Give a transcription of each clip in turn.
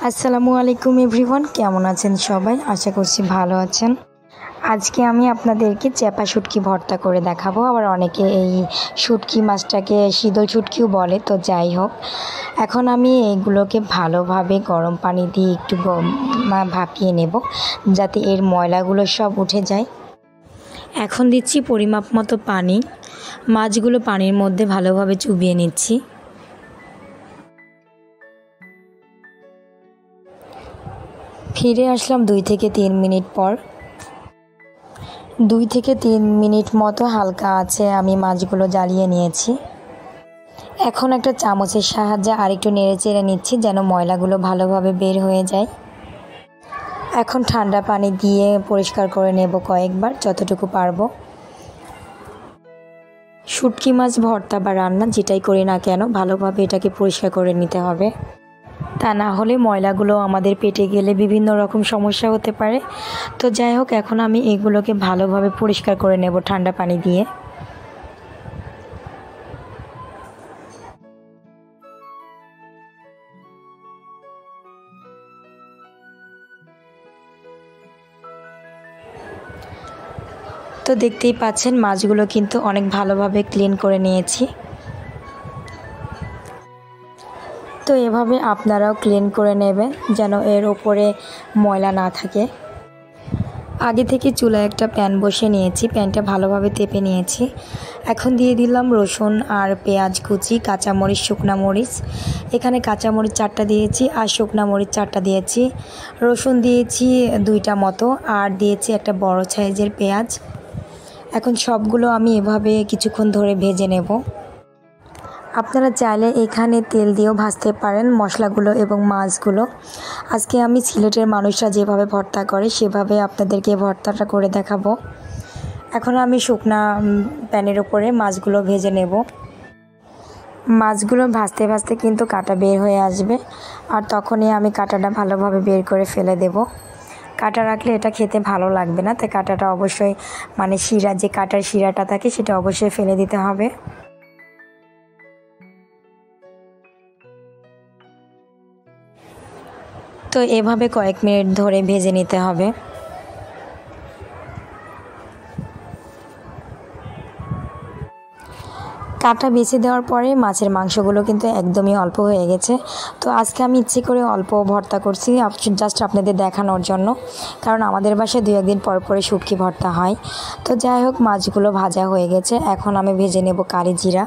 আসসালামু আলাইকুম এভরিওয়ান, কেমন আছেন সবাই? আশা করছি ভালো আছেন। আজকে আমি আপনাদেরকে চ্যাপা শুটকি ভর্তা করে দেখাবো। আবার অনেকে এই শুটকি মাছটাকে শীতল শুটকিও বলে। তো যাই হোক, এখন আমি এইগুলোকে ভালোভাবে গরম পানি দিয়ে একটু ভাপিয়ে নেব, যাতে এর ময়লাগুলো সব উঠে যায়। এখন দিচ্ছি পরিমাপ মতো পানি। মাছগুলো পানির মধ্যে ভালোভাবে চুবিয়ে নিচ্ছি। ফিরে আসলাম 2 থেকে 3 মিনিট পর। 2 থেকে 3 মিনিট মতো হালকা আছে আমি মাছগুলো জ্বালিয়ে নিয়েছি। এখন একটা চামচের সাহায্যে আরেকটু নেড়ে চেড়ে নিচ্ছি, যেন ময়লাগুলো ভালোভাবে বের হয়ে যায়। এখন ঠান্ডা পানি দিয়ে পরিষ্কার করে নেব কয়েকবার, যতটুকু পারবো। শুটকি মাছ ভর্তা বা রান্না যেটাই করি না কেন, ভালোভাবে এটাকে পরিষ্কার করে নিতে হবে। তা না হলে ময়লাগুলো আমাদের পেটে গেলে বিভিন্ন রকম সমস্যা হতে পারে। তো যাই হোক, এখন আমি এগুলোকে ভালোভাবে পরিষ্কার করে নেব ঠান্ডা পানি দিয়ে। তো দেখতেই পাচ্ছেন মাছগুলো কিন্তু অনেক ভালোভাবে ক্লিন করে নিয়েছি। তো এভাবে আপনারাও ক্লিন করে নেবেন, যেন এর ওপরে ময়লা না থাকে। আগে থেকে চুলায় একটা প্যান বসিয়ে নিয়েছি, প্যানটা ভালোভাবে তেপে নিয়েছি। এখন দিয়ে দিলাম রসুন আর পেঁয়াজ কুচি, কাঁচামরিচ, শুকনা মরিচ। এখানে কাঁচামরিচ 4টা দিয়েছি আর শুকনা মরিচ 4টা দিয়েছি। রসুন দিয়েছি 2টা মতো, আর দিয়েছি একটা বড় সাইজের পেঁয়াজ। এখন সবগুলো আমি এভাবে কিছুক্ষণ ধরে ভেজে নেব। আপনারা চাইলে এখানে তেল দিয়েও ভাজতে পারেন মশলাগুলো এবং মাছগুলো। আজকে আমি সিলেটের মানুষরা যেভাবে ভর্তা করে সেভাবে আপনাদেরকে ভর্তাটা করে দেখাবো। এখন আমি শুকনা প্যানের উপরে মাছগুলো ভেজে নেব। মাছগুলো ভাজতে ভাজতে কিন্তু কাঁটা বের হয়ে আসবে, আর তখনই আমি কাঁটাটা ভালোভাবে বের করে ফেলে দেব। কাঁটা রাখলে এটা খেতে ভালো লাগবে না, তাই কাঁটাটা অবশ্যই শিরা, যে কাঁটার শিরাটা থাকে সেটা অবশ্যই ফেলে দিতে হবে। তো এভাবে কয়েক মিনিট ধরে ভেজে নিতে হবে। কাঁটা বেছে দেওয়ার পরে মাছের মাংসগুলো কিন্তু একদমই অল্প হয়ে গেছে। তো আজকে আমি ইচ্ছে করে অল্প ভর্তা করছি, জাস্ট আপনাদের দেখানোর জন্য, কারণ আমাদের বাসায় 2-1 দিন পর পরে শুটকি ভর্তা হয়। তো যাই হোক, মাছগুলো ভাজা হয়ে গেছে। এখন আমি ভেজে নেব কালি জিরা।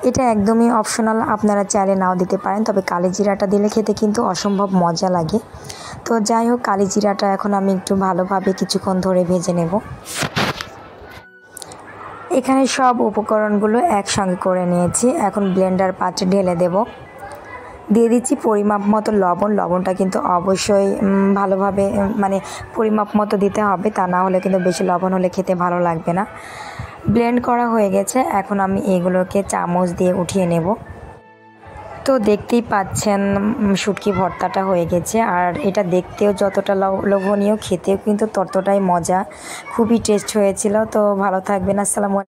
এটা একদমই অপশনাল, আপনারা চাইলে নাও দিতে পারেন, তবে কালি জিরাটা দিলে খেতে কিন্তু অসম্ভব মজা লাগে। তো যাই হোক, কালি জিরাটা এখন আমি একটু ভালোভাবে কিছুক্ষণ ধরে ভেজে নেব। এখানে সব উপকরণগুলো একসঙ্গে করে নিয়েছি। এখন ব্লেন্ডার পাত্রে ঢেলে দেব। দিয়ে দিচ্ছি পরিমাপ মতো লবণ। লবণটা কিন্তু অবশ্যই ভালোভাবে পরিমাপ মতো দিতে হবে, তা না হলে কিন্তু বেশি লবণ হলে খেতে ভালো লাগবে না। ব্লেন্ড করা হয়ে গেছে, এখন আমি এগুলোকে চামচ দিয়ে উঠিয়ে নেব। তো দেখতেই পাচ্ছেন শুটকি ভর্তাটা হয়ে গেছে, আর এটা দেখতেও যতটা লোভনীয়, খেতেও কিন্তু ততটাই মজা। খুবই টেস্ট হয়েছিল। তো ভালো থাকবেন। আসসালামু আলাইকুম।